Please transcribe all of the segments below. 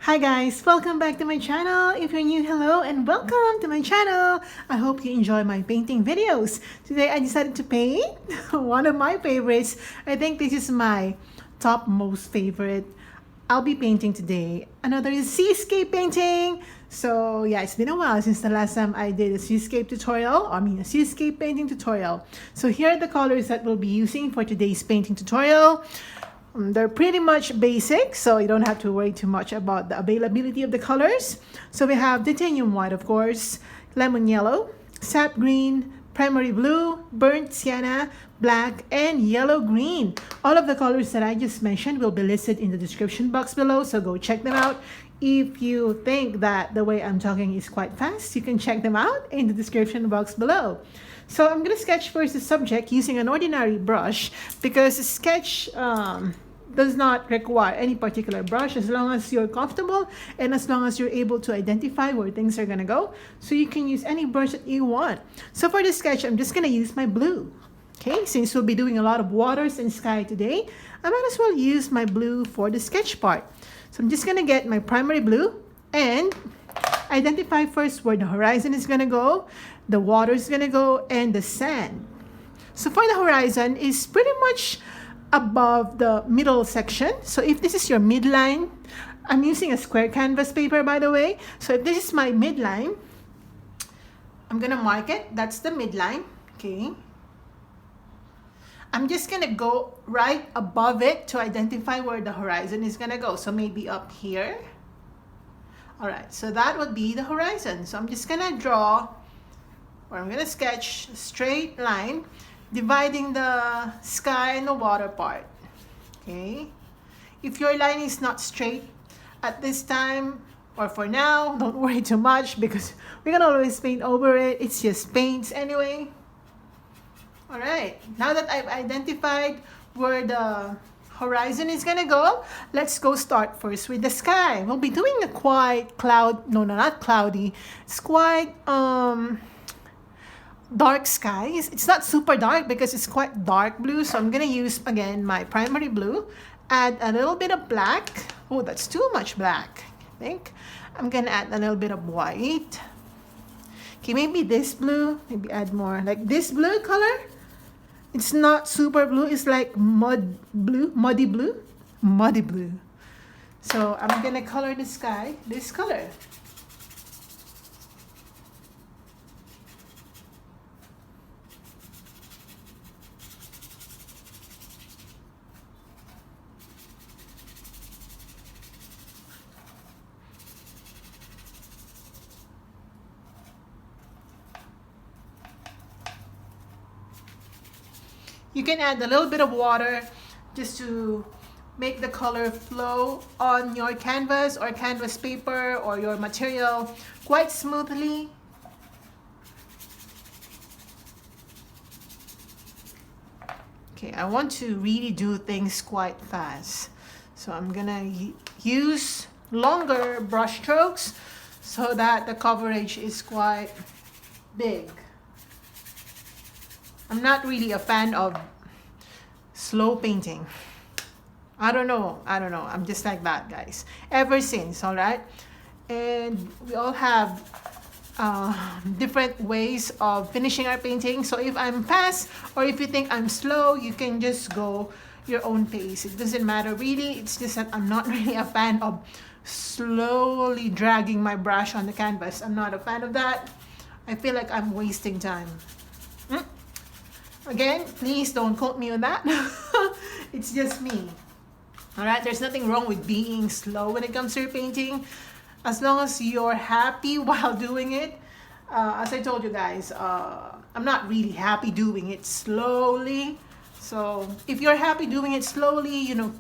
Hi guys, welcome back to my channel. If you're new, hello and welcome to my channel. I hope you enjoy my painting videos. Today I decided to paint one of my favorites. I think this is my top most favorite. I'll be painting today another seascape painting. So yeah, it's been a while since the last time I did a seascape tutorial, a seascape painting tutorial. So here are the colors that we'll be using for today's painting tutorial. They're pretty much basic, so you don't have to worry too much about the availability of the colors. So we have titanium white, of course, lemon yellow, sap green, primary blue, burnt sienna, black, and yellow green. All of the colors that I just mentioned will be listed in the description box below, so go check them out. If you think that the way I'm talking is quite fast, you can check them out in the description box below. So I'm going to sketch first the subject using an ordinary brush because the sketch does not require any particular brush as long as you're comfortable and as long as you're able to identify where things are going to go. So you can use any brush that you want. So for the sketch, I'm just going to use my blue. Okay, since we'll be doing a lot of waters and sky today, I might as well use my blue for the sketch part. So I'm just going to get my primary blue and identify first where the horizon is going to go, the water is going to go, and the sand. So for the horizon is pretty much above the middle section. So if this is your midline, I'm using a square canvas paper, by the way. So if this is my midline, I'm going to mark it. That's the midline. Okay. I'm just going to go right above it to identify where the horizon is going to go. So maybe up here. All right, so that would be the horizon. So I'm just gonna draw, or I'm gonna sketch a straight line dividing the sky and the water part. Okay, if your line is not straight at this time or for now, don't worry too much because we can always paint over it. It's just paints anyway. All right, now that I've identified where the horizon is gonna go, let's go start first with the sky. We'll be doing a quite not cloudy, it's quite dark skies. It's not super dark because it's quite dark blue, so I'm gonna use again my primary blue, add a little bit of black. Oh, that's too much black. I think I'm gonna add a little bit of white. Okay, maybe this blue, maybe add more like this blue color. It's not super blue, it's like muddy blue. So I'm gonna color the sky this color. You can add a little bit of water just to make the color flow on your canvas or canvas paper or your material quite smoothly. Okay, I want to really do things quite fast. So I'm gonna use longer brush strokes so that the coverage is quite big. I'm not really a fan of slow painting. I don't know. I'm just like that, guys. Ever since, all right? And we all have different ways of finishing our painting. So if I'm fast or if you think I'm slow, you can just go your own pace. It doesn't matter really. It's just that I'm not really a fan of slowly dragging my brush on the canvas. I'm not a fan of that. I feel like I'm wasting time. Again, please don't quote me on that. It's just me. All right, there's nothing wrong with being slow when it comes to your painting, as long as you're happy while doing it. As I told you guys, I'm not really happy doing it slowly. So if you're happy doing it slowly, you know,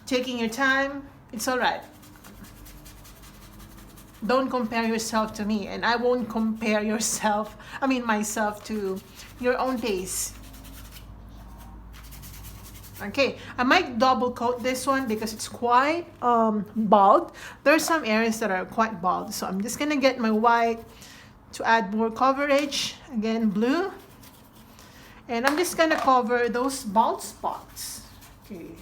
taking your time, it's all right. Don't compare yourself to me, and I won't compare myself to your own pace. Okay, I might double coat this one because it's quite bald. There's some areas that are quite bald, so I'm just gonna get my white to add more coverage. Again, blue, and I'm just gonna cover those bald spots. Okay,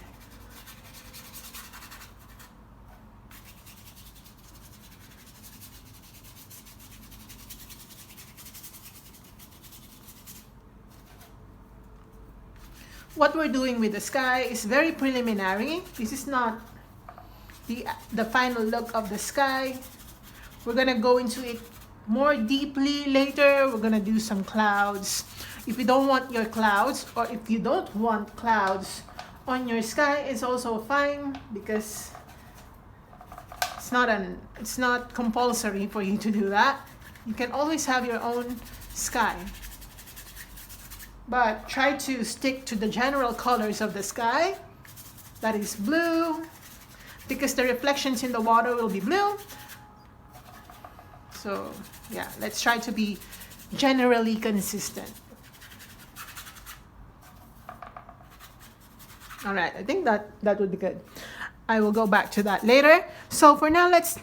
what we're doing with the sky is very preliminary. This is not the final look of the sky. We're gonna go into it more deeply later. We're gonna do some clouds. If you don't want your clouds, or if you don't want clouds on your sky, it's also fine, because it's not compulsory for you to do that. You can always have your own sky, but try to stick to the general colors of the sky. That is blue, because the reflections in the water will be blue. So yeah, let's try to be generally consistent. All right, I think that would be good. I will go back to that later. So for now, let's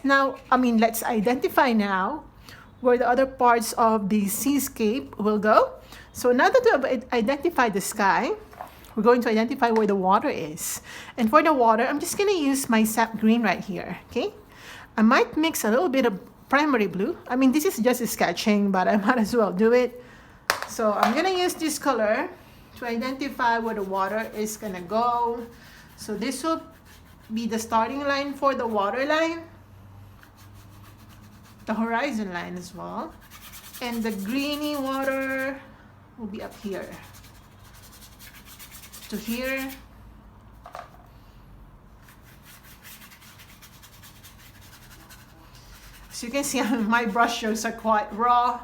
identify now where the other parts of the seascape will go. So now that we've identified the sky, we're going to identify where the water is. And for the water, I'm just gonna use my Sap Green right here, okay? I might mix a little bit of primary blue. I mean, this is just a sketching, but I might as well do it. So I'm gonna use this color to identify where the water is gonna go. So this will be the starting line for the water line, the horizon line as well, and the greeny water will be up here to here. So you can see my brush strokes are quite raw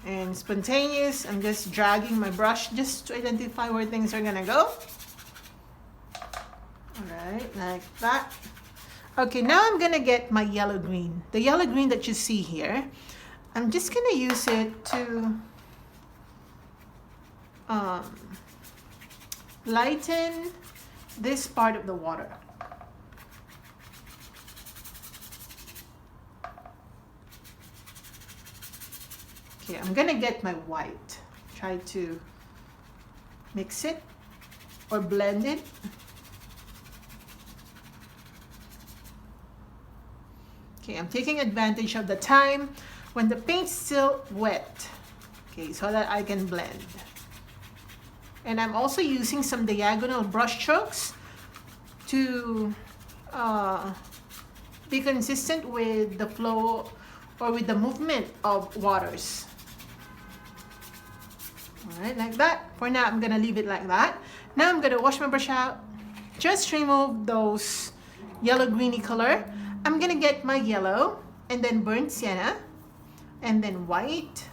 and spontaneous. I'm just dragging my brush just to identify where things are gonna go. Alright, like that. Okay, now I'm gonna get my yellow green. The yellow green that you see here, I'm just gonna use it to lighten this part of the water. Okay, I'm gonna get my white. Try to mix it or blend it. Okay, I'm taking advantage of the time when the paint's still wet, okay, so that I can blend. And I'm also using some diagonal brush strokes to be consistent with the flow or with the movement of waters. Alright, like that. For now, I'm gonna leave it like that. Now I'm gonna wash my brush out. Just remove those yellow-greeny color. I'm gonna get my yellow, and then burnt sienna, and then white,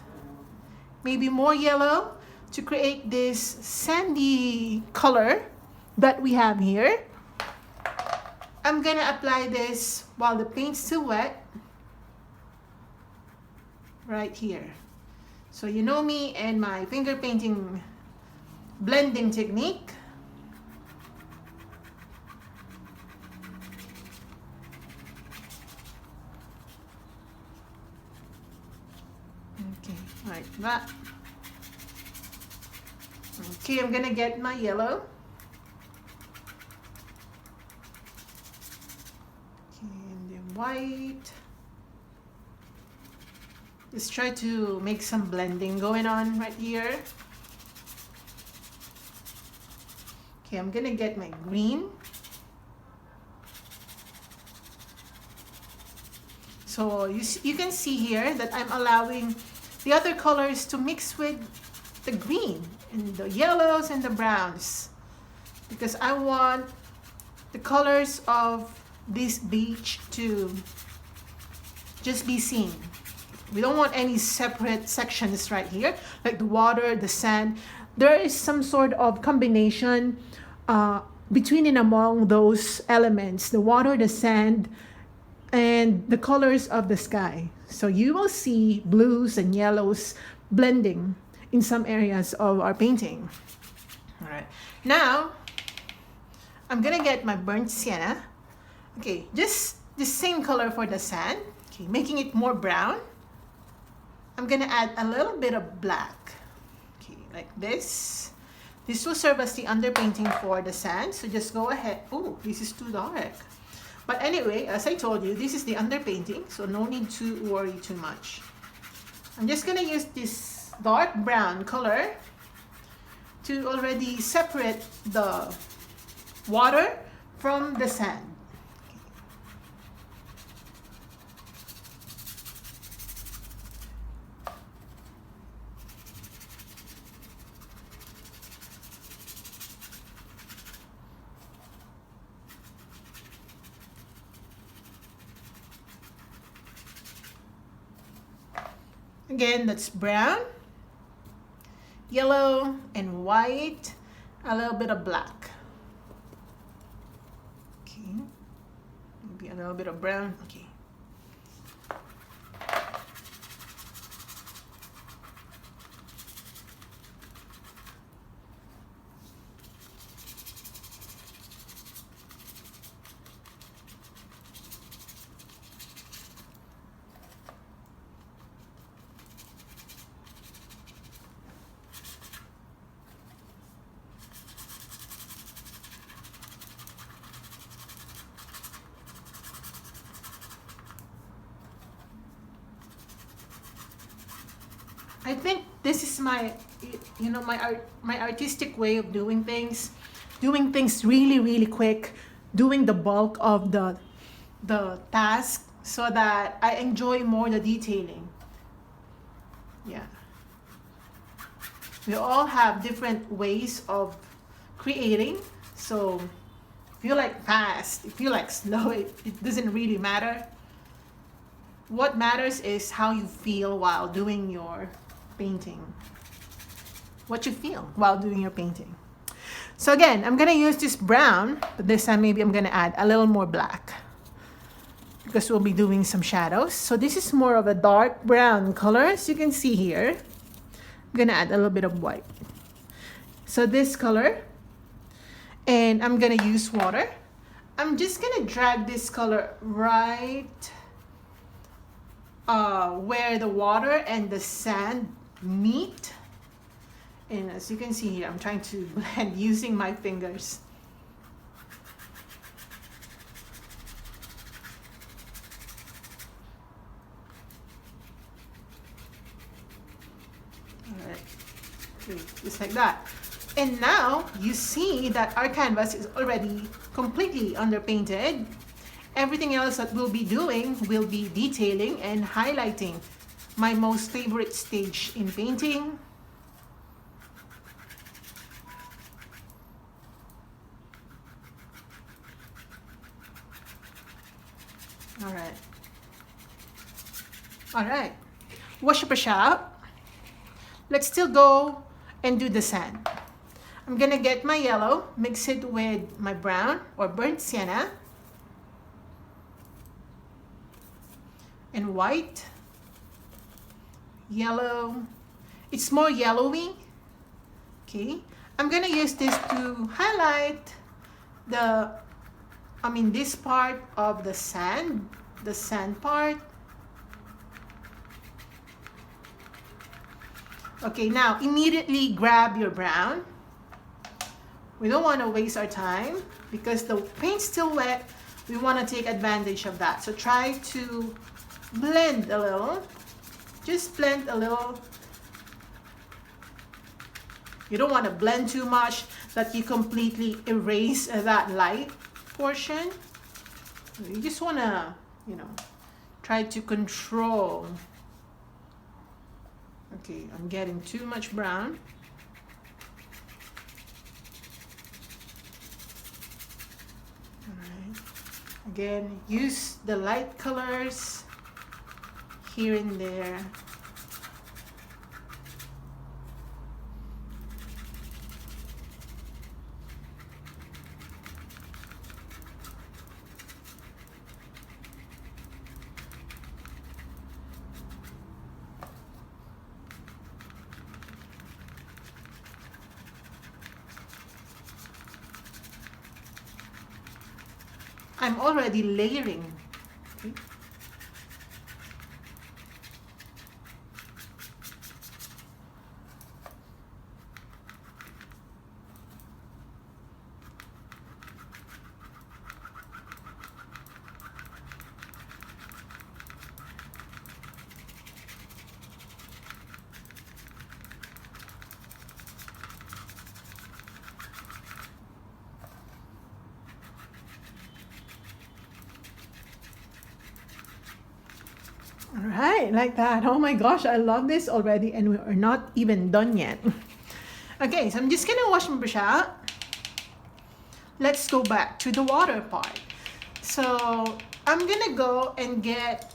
maybe more yellow, to create this sandy color that we have here. I'm gonna apply this while the paint's still wet, right here. So you know me and my finger painting blending technique. Okay, like that. Okay, I'm gonna get my yellow. Okay, and then white. Just try to make some blending going on right here. Okay, I'm gonna get my green. So you can see here that I'm allowing the other colors to mix with the green and the yellows and the browns, because I want the colors of this beach to just be seen. We don't want any separate sections right here, like the water, the sand. There is some sort of combination between and among those elements, the water, the sand, and the colors of the sky. So you will see blues and yellows blending in some areas of our painting. All right, now I'm gonna get my burnt sienna. Okay, just the same color for the sand. Okay, making it more brown. I'm gonna add a little bit of black. Okay, like this. This will serve as the underpainting for the sand. So just go ahead. Oh, this is too dark. But anyway, as I told you, this is the underpainting, so no need to worry too much. I'm just gonna use this dark brown color to already separate the water from the sand. Again, that's brown, yellow, and white, a little bit of black. Okay, maybe a little bit of brown. Okay. I think this is my, you know, my artistic way of doing things really, really quick, doing the bulk of the task so that I enjoy more the detailing. Yeah. We all have different ways of creating, so if you like fast, if you like slow, it doesn't really matter. What matters is how you feel while doing your painting. What you feel while doing your painting. So again, I'm gonna use this brown, but this time maybe I'm gonna add a little more black because we'll be doing some shadows. So this is more of a dark brown color, as you can see here. I'm gonna add a little bit of white. So this color, and I'm gonna use water. I'm just gonna drag this color right where the water and the sand meet. And as you can see here, I'm trying to blend using my fingers. All right, okay, just like that. And now you see that our canvas is already completely underpainted. Everything else that we'll be doing will be detailing and highlighting, my most favorite stage in painting. All right. All right. Wash your brush out. Let's still go and do the sand. I'm gonna get my yellow, mix it with my brown or burnt sienna, and white, yellow. It's more yellowy. Okay, I'm gonna use this to highlight this part of the sand part. Okay, now immediately grab your brown. We don't want to waste our time because the paint's still wet. We want to take advantage of that. So try to blend a little. Just blend a little. You don't want to blend too much that you completely erase that light portion. You just want to, try to control. Okay, I'm getting too much brown. Alright. Again, use the light colors here and there. I'm already layering. Okay. right, like that. Oh my gosh, I love this already, and we are not even done yet. Okay, so I'm just gonna wash my brush out. Let's go back to the water part. So I'm gonna go and get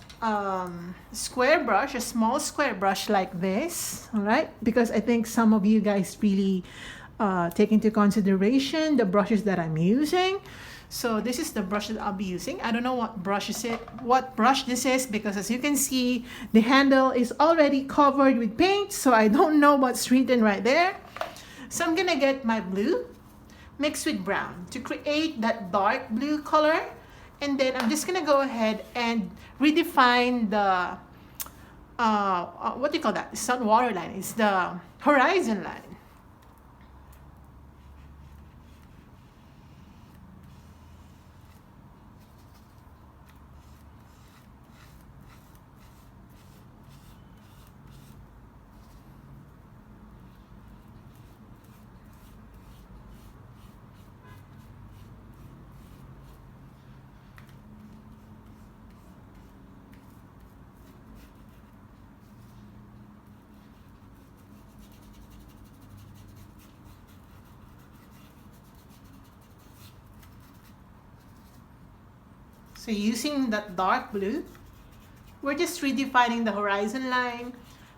square brush, a small square brush like this, all right? Because I think some of you guys really take into consideration the brushes that I'm using. So this is the brush that I'll be using. I don't know what brush this is, because as you can see, the handle is already covered with paint, so I don't know what's written right there. So I'm gonna get my blue mixed with brown to create that dark blue color. And then I'm just gonna go ahead and redefine the, what do you call that? It's not water line, it's the horizon line. So using that dark blue, we're just redefining the horizon line,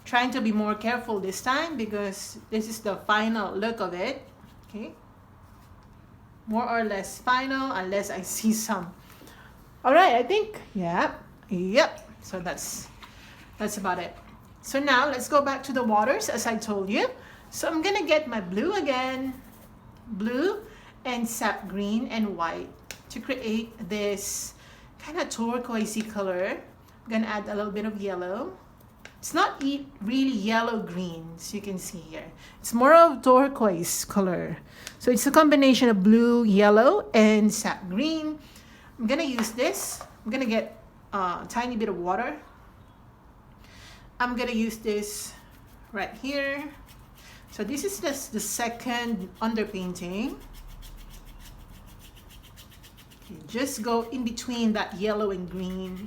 trying to be more careful this time because this is the final look of it, okay? More or less final, unless I see some. All right, I think, yep. So that's about it. So now let's go back to the waters as I told you. So I'm gonna get my blue again, blue and sap green and white to create this kind of turquoisey color. I'm gonna add a little bit of yellow. It's not really yellow green, as you can see here. It's more of turquoise color. So it's a combination of blue, yellow, and sap green. I'm gonna use this. I'm gonna get a tiny bit of water. I'm gonna use this right here. So this is just the second underpainting. Just go in between that yellow and green.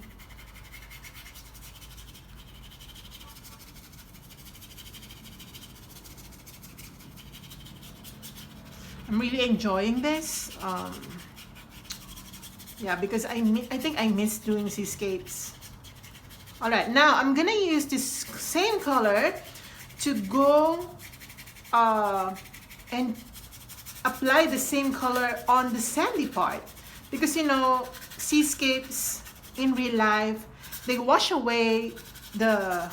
I'm really enjoying this. Yeah, because I think I miss doing seascapes. All right, now I'm gonna use this same color to go and apply the same color on the sandy part. Because you know, seascapes in real life, they wash away the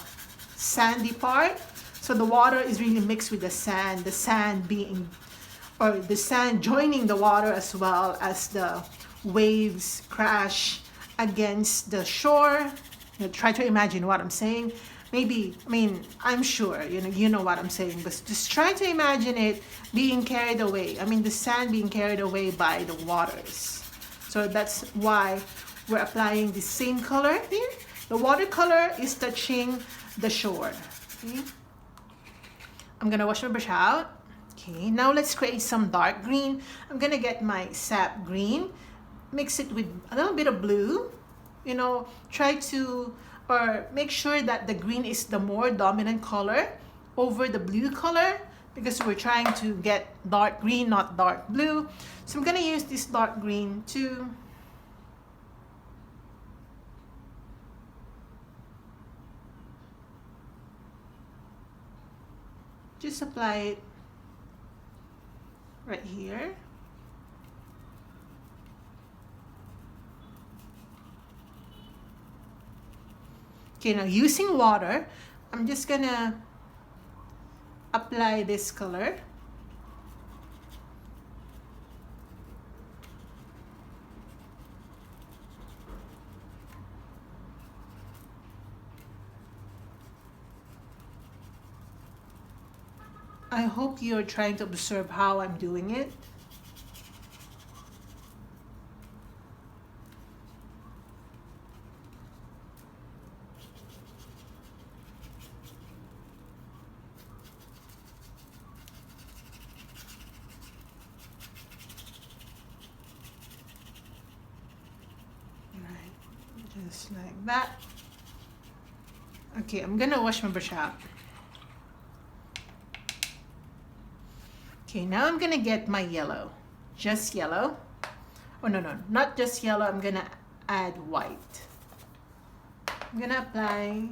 sandy part. So the water is really mixed with the sand being, or the sand joining the water as well as the waves crash against the shore. You know, try to imagine what I'm saying. Maybe, I mean, I'm sure, you know what I'm saying, but just try to imagine it being carried away. I mean, the sand being carried away by the waters. So that's why we're applying the same color here. The watercolor is touching the shore. Okay. I'm gonna wash my brush out. Okay, now let's create some dark green. I'm gonna get my sap green, mix it with a little bit of blue. You know, try to, or make sure that the green is the more dominant color over the blue color, because we're trying to get dark green, not dark blue. So I'm gonna use this dark green to just apply it right here. Okay, now using water, I'm just gonna apply this color. I hope you're trying to observe how I'm doing it. Right, just like that. Okay, I'm gonna wash my brush out. Okay, now I'm gonna get my yellow. Just yellow. Oh, no, no, not just yellow. I'm gonna add white. I'm gonna apply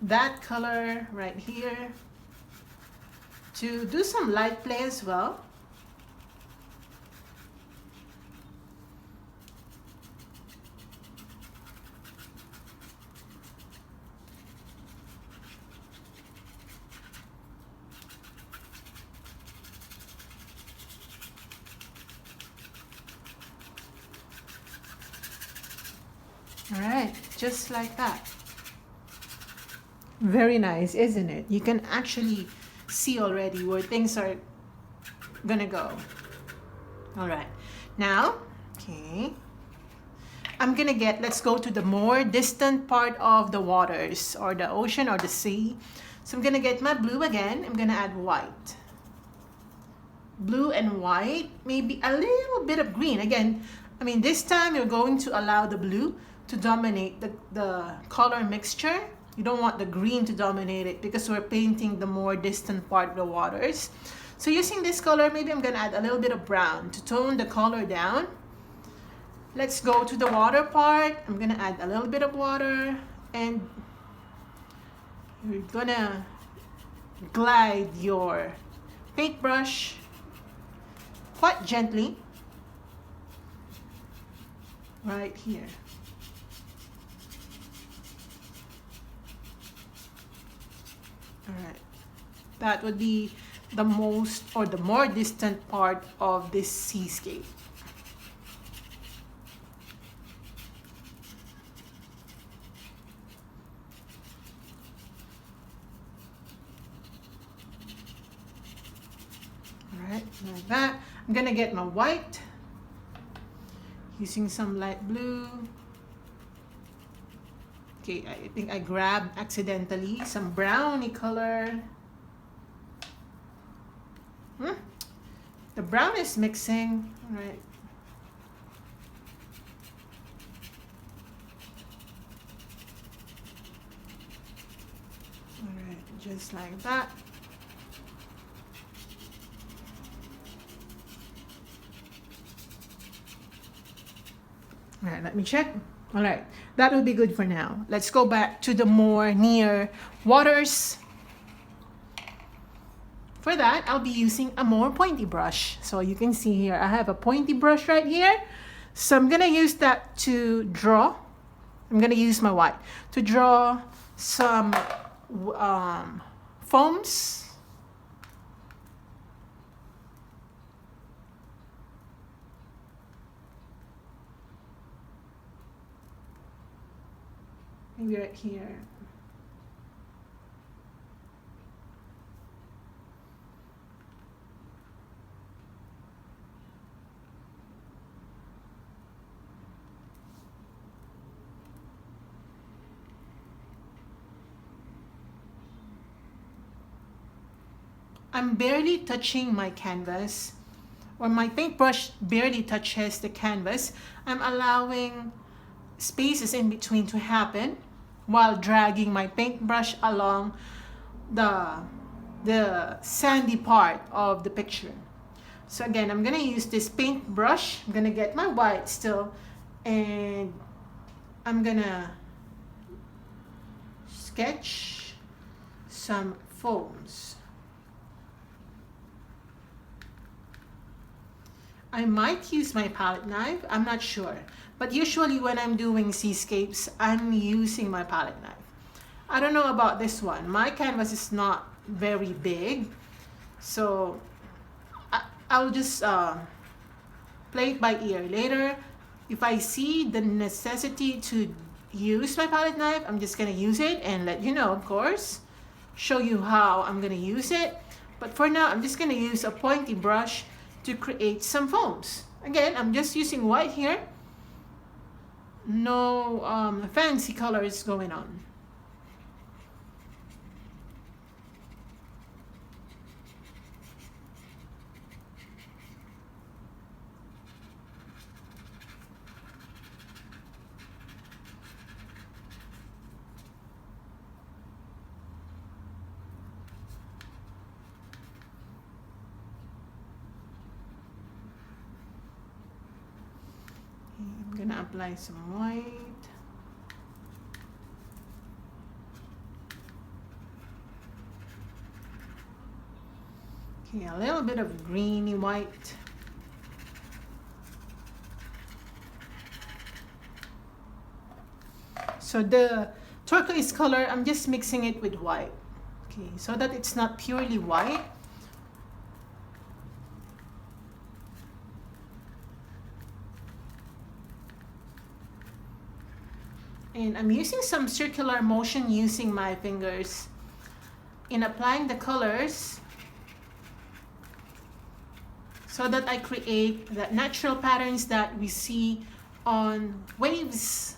that color right here to do some light play as well. All right, just like that. Very nice, isn't it? You can actually see already where things are gonna go. All right, now, okay, I'm gonna get, let's go to the more distant part of the waters or the ocean or the sea. So I'm gonna get my blue again. I'm gonna add white. Blue and white, maybe a little bit of green. Again, I mean, this time you're going to allow the blue to dominate the color mixture. You don't want the green to dominate it because we're painting the more distant part of the waters. So using this color, maybe I'm gonna add a little bit of brown to tone the color down. Let's go to the water part. I'm gonna add a little bit of water and you're gonna glide your paintbrush quite gently right here. All right, that would be the most or the more distant part of this seascape. All right, like that. I'm gonna get my white using some light blue. Okay, I think I grabbed accidentally some browny color. The brown is mixing. All right. All right, just like that. All right, let me check. All right, that will be good for now. Let's go back to the more near waters. For that, I'll be using a more pointy brush. So you can see here, I have a pointy brush right here. So I'm gonna use that to draw. I'm gonna use my white to draw some foams. Maybe right here. I'm barely touching my canvas, or my paintbrush barely touches the canvas. I'm allowing spaces in between to happen while dragging my paintbrush along the sandy part of the picture. So again, I'm gonna use this paintbrush. I'm gonna get my white still, and I'm gonna sketch some foams. I might use my palette knife, I'm not sure. But usually when I'm doing seascapes, I'm using my palette knife. I don't know about this one. My canvas is not very big. So I'll just play it by ear. Later, if I see the necessity to use my palette knife, I'm just gonna use it and let you know, of course. Show you how I'm gonna use it. But for now, I'm just gonna use a pointy brush to create some foams. Again, I'm just using white here. No fancy colors going on. I'm gonna apply some white. Okay, a little bit of greeny white. So the turquoise color, I'm just mixing it with white. Okay, so that it's not purely white. And I'm using some circular motion using my fingers in applying the colors so that I create the natural patterns that we see on waves.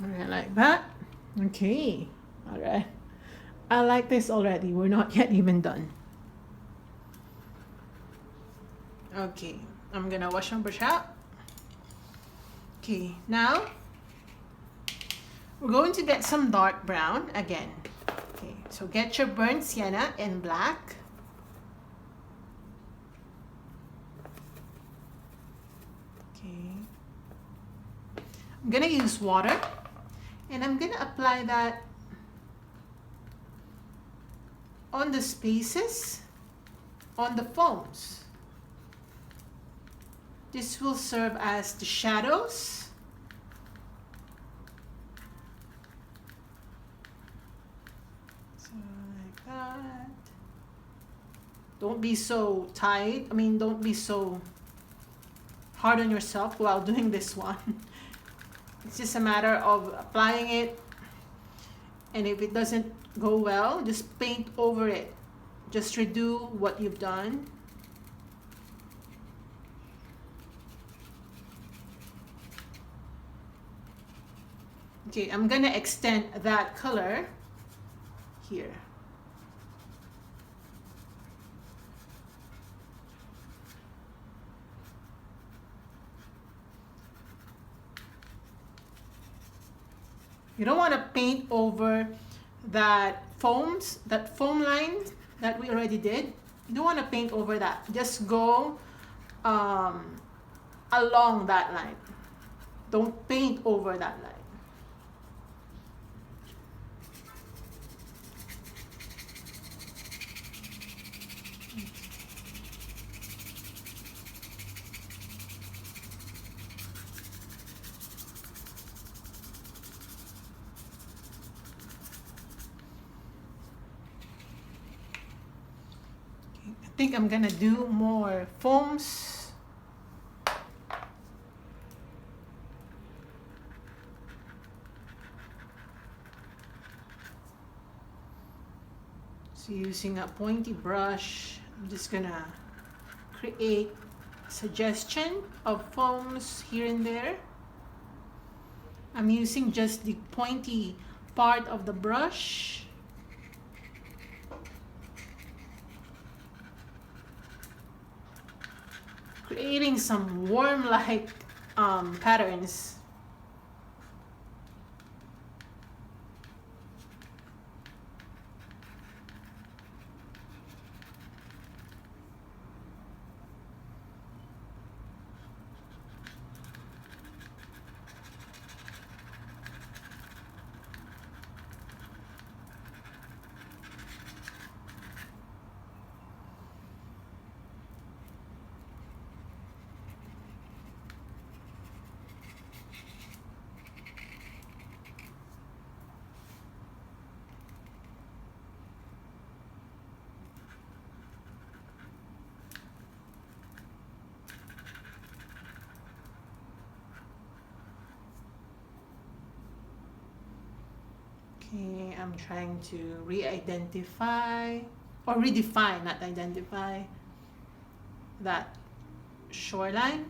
Alright, like that. Okay, alright. I like this already. We're not yet even done. Okay, I'm gonna wash my brush out. Okay, now we're going to get some dark brown again. Okay, so get your burnt sienna in black. Okay, I'm gonna use water and I'm gonna apply that on the spaces, on the foams. This will serve as the shadows. So like that. Don't be so tight. Don't be so hard on yourself while doing this one. It's just a matter of applying it, and if it doesn't go well, just paint over it. Just redo what you've done. Okay, I'm gonna extend that color here. You don't want to paint over that foam line that we already did. You don't want to paint over that. Just go along that line. Don't paint over that line. I think I'm gonna do more foams. So using a pointy brush, I'm just gonna create a suggestion of foams here and there. I'm using just the pointy part of the brush. Creating some worm-like patterns. Okay, I'm trying to re-identify or redefine, not identify, that shoreline.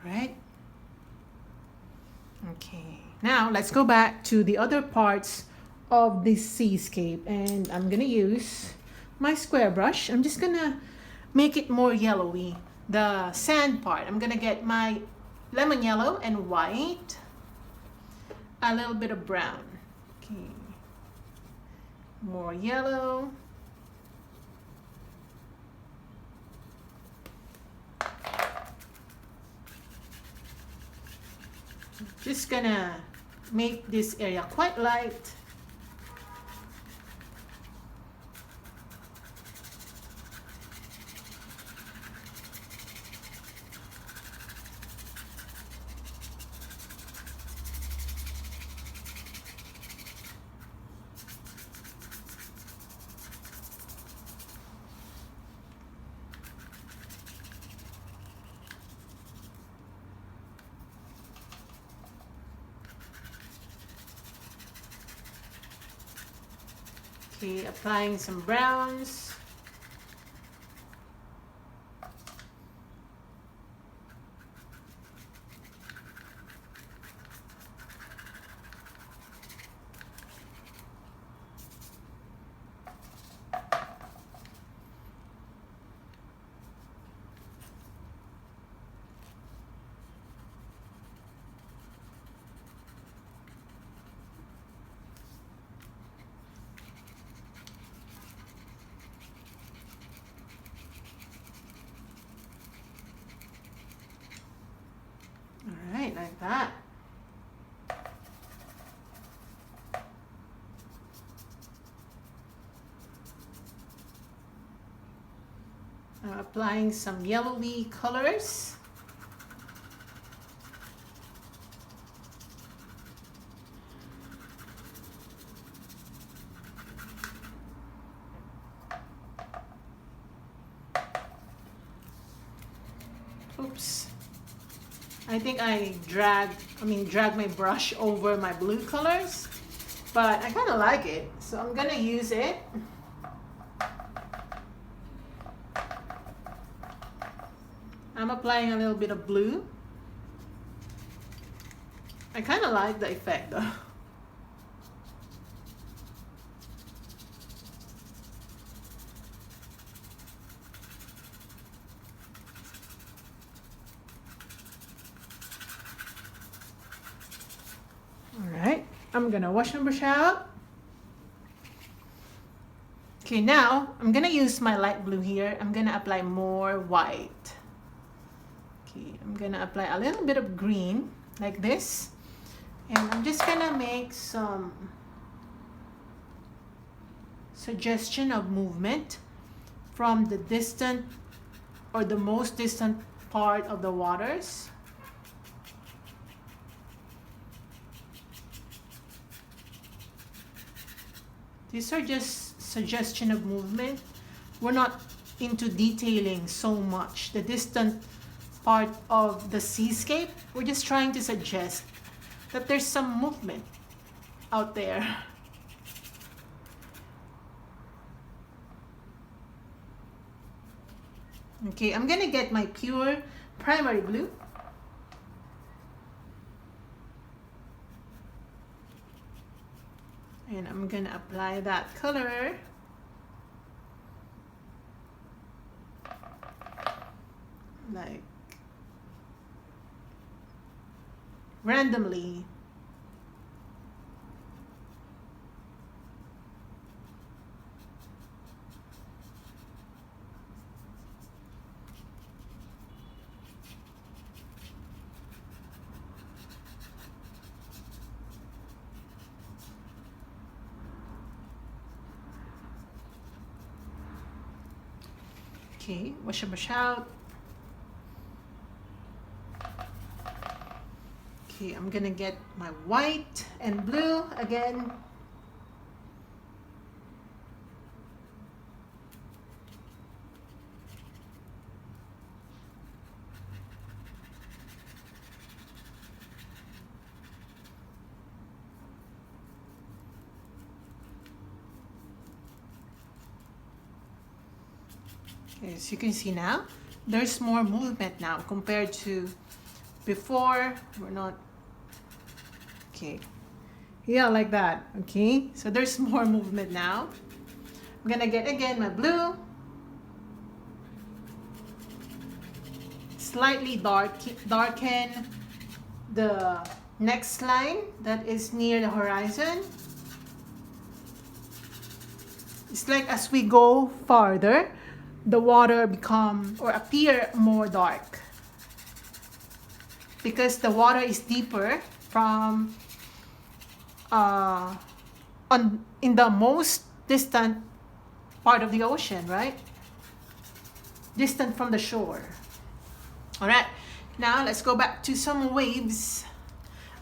Right? Okay, now let's go back to the other parts of this seascape, and I'm gonna use my square brush. I'm just gonna make it more yellowy. The sand part, I'm gonna get my lemon yellow and white, a little bit of brown. Okay, more yellow. Just gonna make this area quite light. Okay, applying some browns. Alright, like that. I'm applying some yellowy colors. Oops. I think I dragged my brush over my blue colors, but I kind of like it, so I'm gonna use it. I'm applying a little bit of blue. I kind of like the effect though. Alright, I'm gonna wash my brush out. Okay, now I'm gonna use my light blue here. I'm gonna apply more white. Okay, I'm gonna apply a little bit of green like this, and I'm just gonna make some suggestion of movement from the distant or the most distant part of the waters. These are just suggestion of movement. We're not into detailing so much the distant part of the seascape. We're just trying to suggest that there's some movement out there. Okay, I'm gonna get my pure primary blue. And I'm gonna apply that color like randomly. Okay, wash out. Okay, I'm gonna get my white and blue again. As you can see now, there's more movement now compared to before. We're not, okay, yeah, like that. Okay, so there's more movement now. I'm gonna get again my blue, slightly darken the next line that is near the horizon. It's like as we go farther, the water become or appear more dark because the water is deeper from in the most distant part of the ocean, right? Distant from the shore. All right, now let's go back to some waves.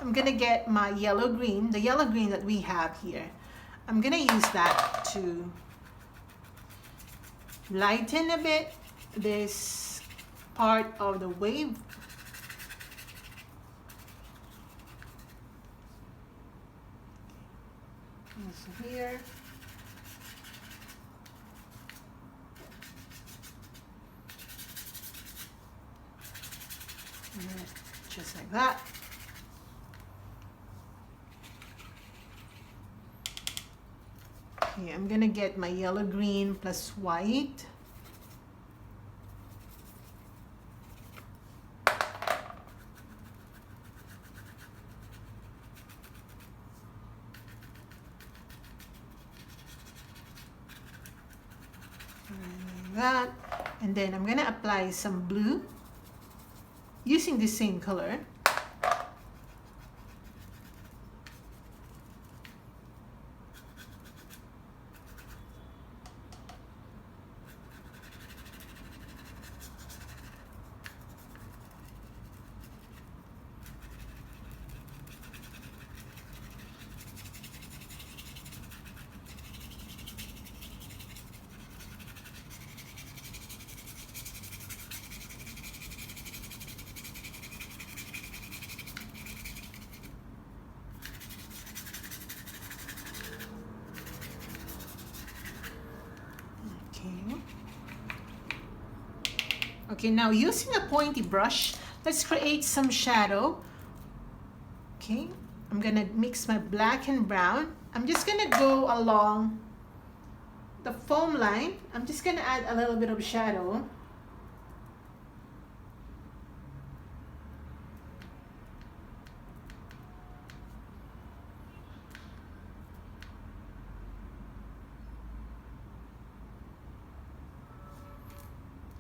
I'm gonna get my yellow green, the yellow green that we have here. I'm gonna use that to lighten a bit this part of the wave. Also here. Just like that. Okay, I'm gonna get my yellow green plus white. Like that. And then I'm gonna apply some blue using the same color. Okay, now using a pointy brush, let's create some shadow. Okay, I'm gonna mix my black and brown. I'm just gonna go along the foam line. I'm just gonna add a little bit of shadow.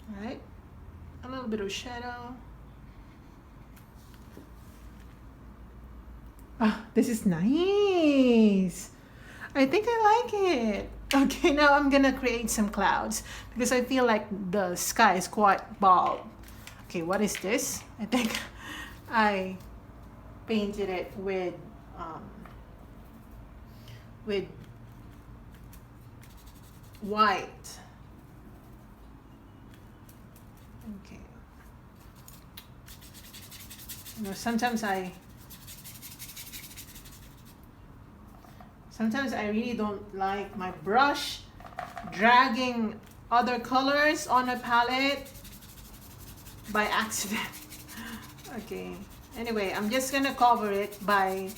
All right. A little bit of shadow. Ah, this is nice. I think I like it. Okay, now I'm gonna create some clouds because I feel like the sky is quite bald. Okay, what is this? I think I painted it with white. You know, sometimes I really don't like my brush dragging other colors on a palette by accident. Okay, anyway, I'm just gonna cover it by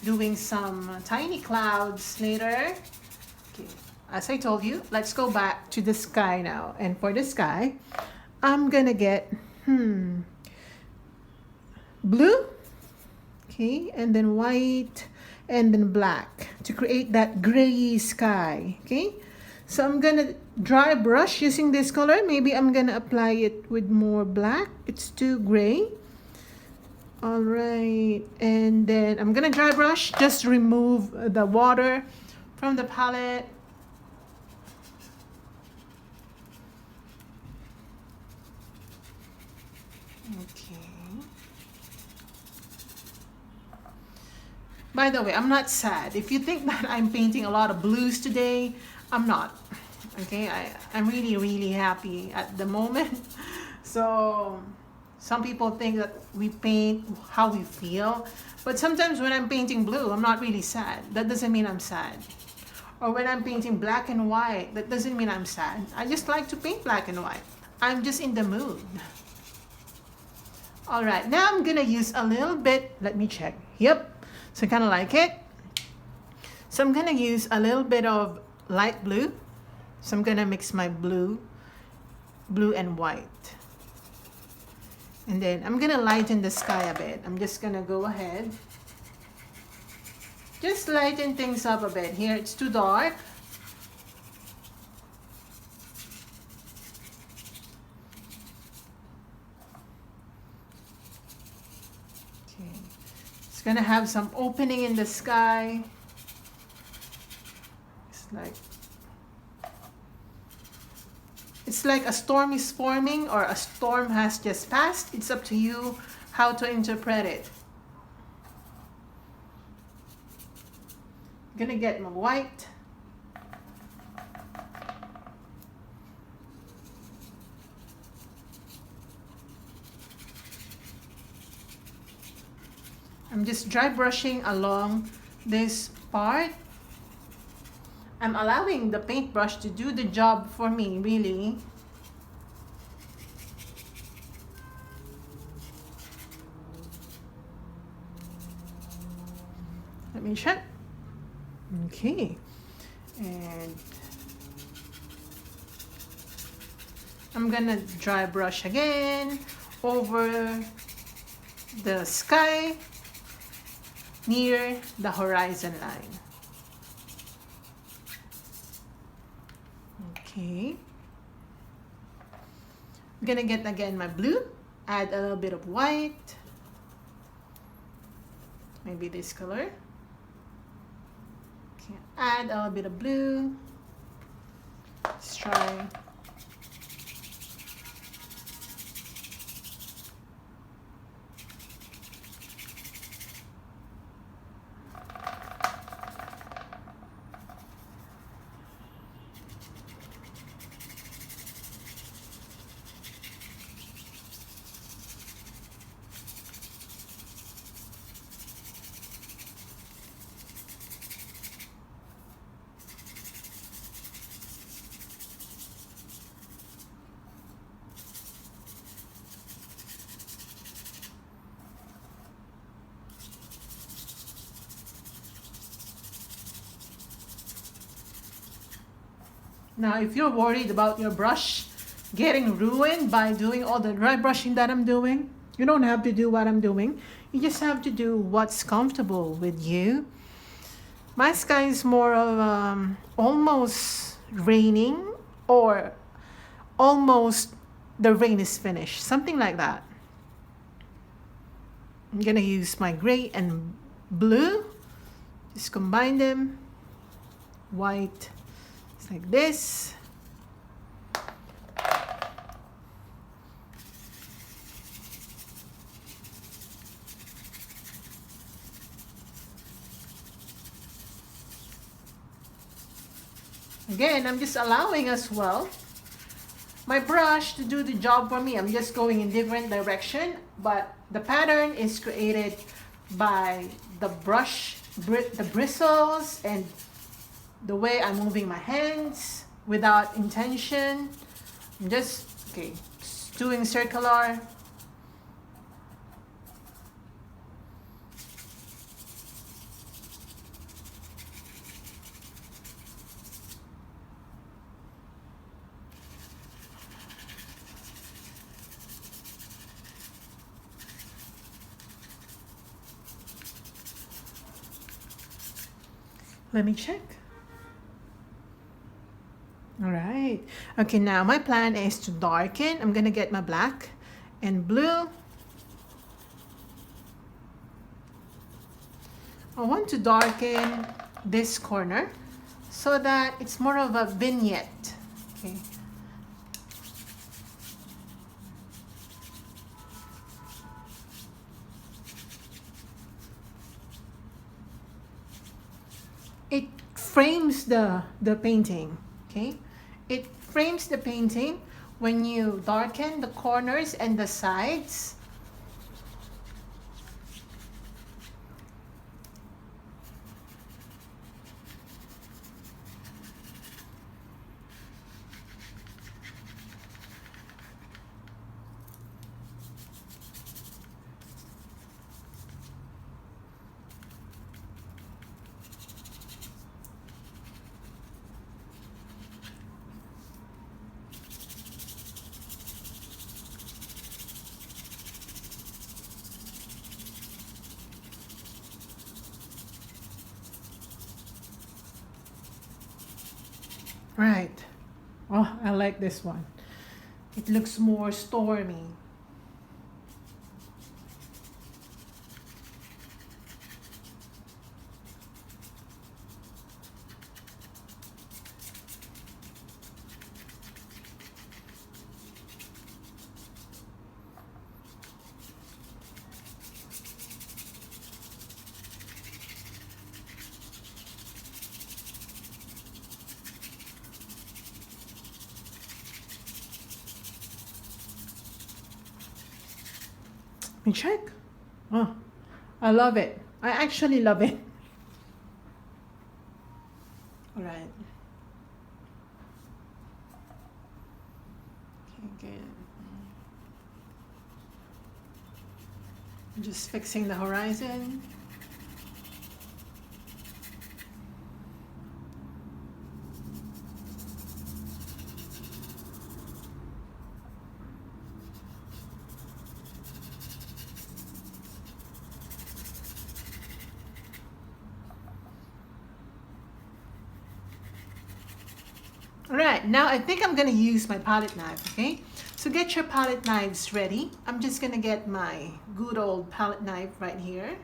doing some tiny clouds later. Okay, as I told you, let's go back to the sky now. And for the sky, I'm gonna get blue, okay, and then white, and then black to create that gray sky. Okay, so I'm gonna dry brush using this color. Maybe I'm gonna apply it with more black. It's too gray. All right, and then I'm gonna dry brush, just remove the water from the palette. Okay. By the way, I'm not sad. If you think that I'm painting a lot of blues today, I'm not. Okay, I'm really happy at the moment. So some people think that we paint how we feel, but sometimes when I'm painting blue, I'm not really sad. That doesn't mean I'm sad. Or when I'm painting black and white, that doesn't mean I'm sad. I just like to paint black and white. I'm just in the mood. All right, now I'm gonna use a little bit, let me check. Yep, so kind of like it. So I'm gonna use a little bit of light blue. So I'm gonna mix my blue and white. And then I'm gonna lighten the sky a bit. I'm just gonna go ahead. Just lighten things up a bit. Here it's too dark. Okay. It's gonna have some opening in the sky. It's like a storm is forming or a storm has just passed. It's up to you how to interpret it. I'm gonna get my white. I'm just dry brushing along this part. I'm allowing the paintbrush to do the job for me, really. Let me check. Okay. And I'm gonna dry brush again over the sky near the horizon line. Okay. I'm gonna get again my blue, add a little bit of white, maybe this color. Okay, add a little bit of blue. Let's try. Now, if you're worried about your brush getting ruined by doing all the dry brushing that I'm doing, you don't have to do what I'm doing. You just have to do what's comfortable with you. My sky is more of almost raining or almost the rain is finished, something like that. I'm gonna use my gray and blue, just combine them, white. Like this. Again, I'm just allowing as well my brush to do the job for me. I'm just going in different direction, but the pattern is created by the brush, the bristles, and the way I'm moving my hands without intention. I'm just, okay, just doing circular. Let me check. All right. Okay, now my plan is to darken. I'm gonna get my black and blue. I want to darken this corner so that it's more of a vignette. Okay. It frames the painting, okay? It frames the painting when you darken the corners and the sides. Right. Oh, I like this one. It looks more stormy. Let me check. Oh, I love it. I actually love it. All right. Okay, good. I'm just fixing the horizon. Alright, now I think I'm gonna use my palette knife, okay? So get your palette knives ready. I'm just gonna get my good old palette knife right here.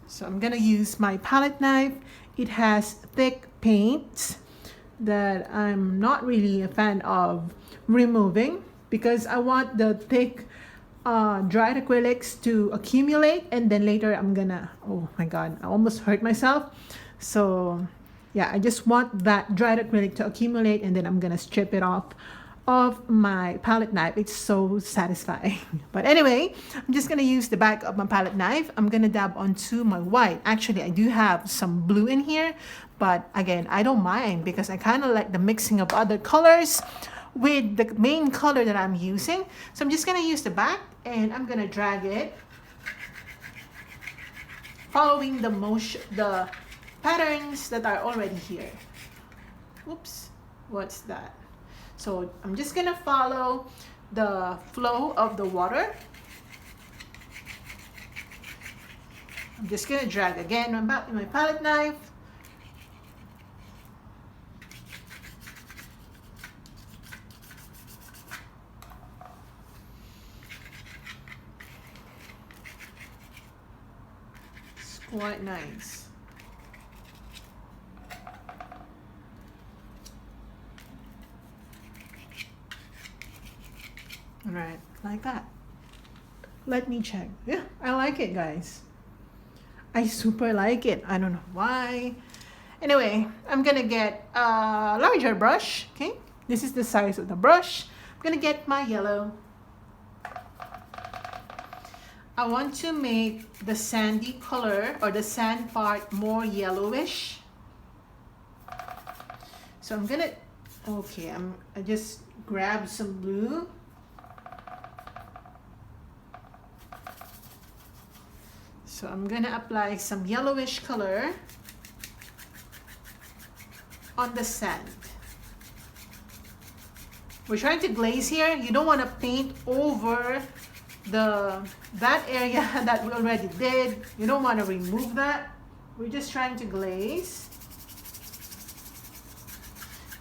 So I'm gonna use my palette knife. It has thick paints that I'm not really a fan of removing because I want the thick dried acrylics to accumulate, and then later I'm gonna, oh my god, I almost hurt myself. So yeah, I just want that dried acrylic to accumulate, and then I'm gonna strip it off of my palette knife. It's so satisfying. But anyway, I'm just gonna use the back of my palette knife. I'm gonna dab onto my white. Actually, I do have some blue in here, but again, I don't mind because I kind of like the mixing of other colors with the main color that I'm using. So I'm just gonna use the back, and I'm gonna drag it following the motion, the patterns that are already here. Oops, what's that? So I'm just gonna follow the flow of the water. I'm just gonna drag again with my palette knife. It's quite nice. Right, like that. Let me check. Yeah, I like it, guys. I super like it. I don't know why. Anyway, I'm gonna get a larger brush. Okay, this is the size of the brush. I'm gonna get my yellow. I want to make the sandy color or the sand part more yellowish. So I'm gonna, okay, I just grab some blue. So I'm gonna apply some yellowish color on the sand. We're trying to glaze here. You don't want to paint over that area that we already did. You don't want to remove that. We're just trying to glaze.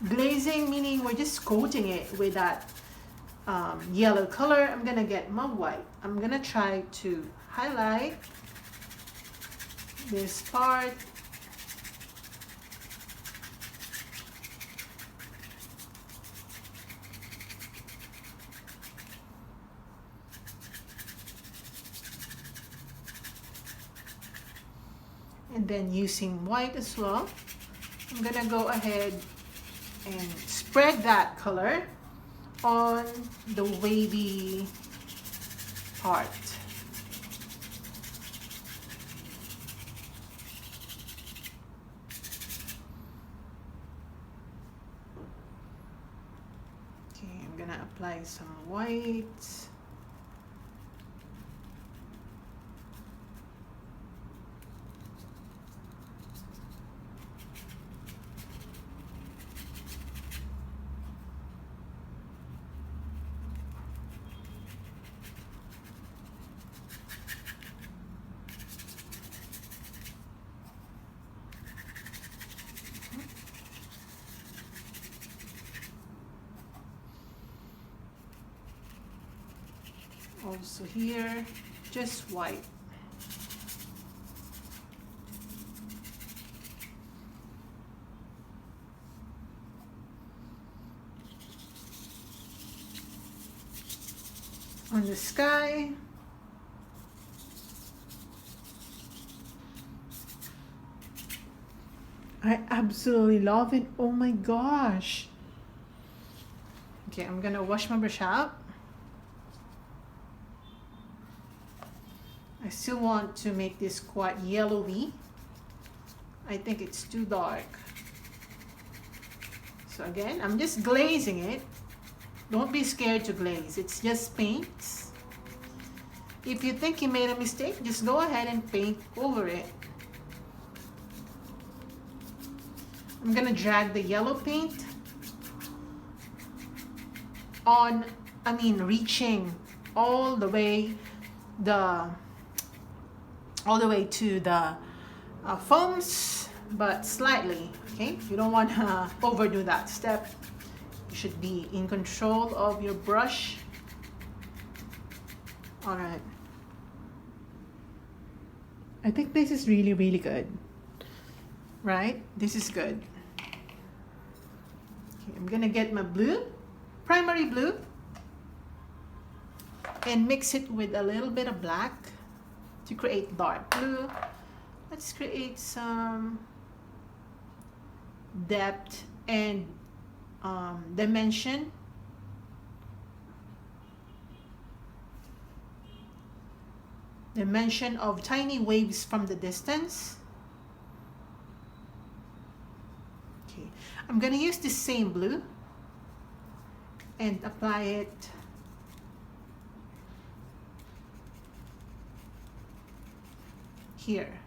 Glazing meaning we're just coating it with that yellow color. I'm gonna get my white. I'm gonna try to highlight this part. And then using white as well, I'm gonna go ahead and spread that color on the wavy part. Okay, I'm gonna apply some white. Also here, just white. On the sky. I absolutely love it. Oh my gosh. Okay, I'm gonna wash my brush out. I still want to make this quite yellowy. I think it's too dark. So again, I'm just glazing it. Don't be scared to glaze. It's just paints. If you think you made a mistake, just go ahead and paint over it. I'm gonna drag the yellow paint on, reaching all the way to the foams, but slightly, okay? You don't want to overdo that step. You should be in control of your brush. All right. I think this is really, really good, right? This is good. Okay, I'm gonna get my blue, primary blue, and mix it with a little bit of black to create dark blue. Let's create some depth and dimension. Dimension of tiny waves from the distance. Okay, I'm gonna use the same blue and apply it here,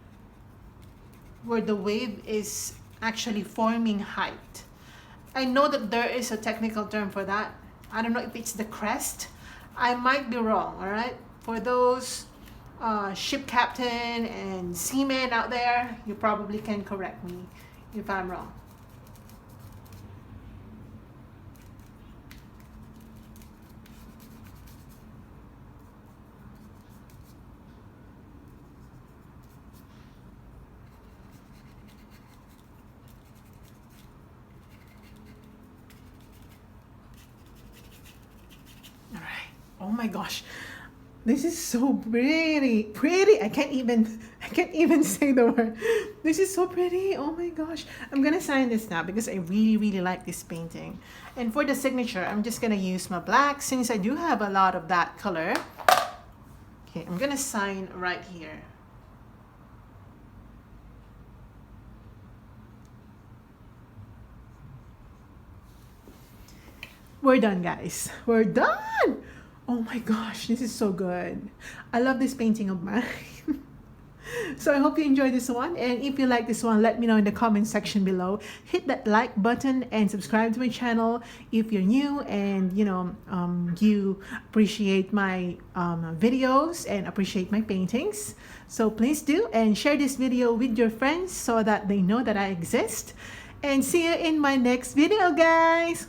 where the wave is actually forming height. I know that there is a technical term for that. I don't know if it's the crest. I might be wrong, all right? For those ship captain and seamen out there, you probably can correct me if I'm wrong. All right. Oh my gosh. This is so pretty. I can't even say the word. This is so pretty. Oh my gosh. I'm gonna sign this now because I really, really like this painting. And for the signature, I'm just gonna use my black since I do have a lot of that color. Okay, I'm gonna sign right here. We're done, guys. We're done. Oh my gosh, this is so good. I love this painting of mine. So I hope you enjoyed this one, and if you like this one, let me know in the comment section below. Hit that like button and subscribe to my channel if you're new and you appreciate my videos and appreciate my paintings. So please do, and share this video with your friends so that they know that I exist. And see you in my next video, guys.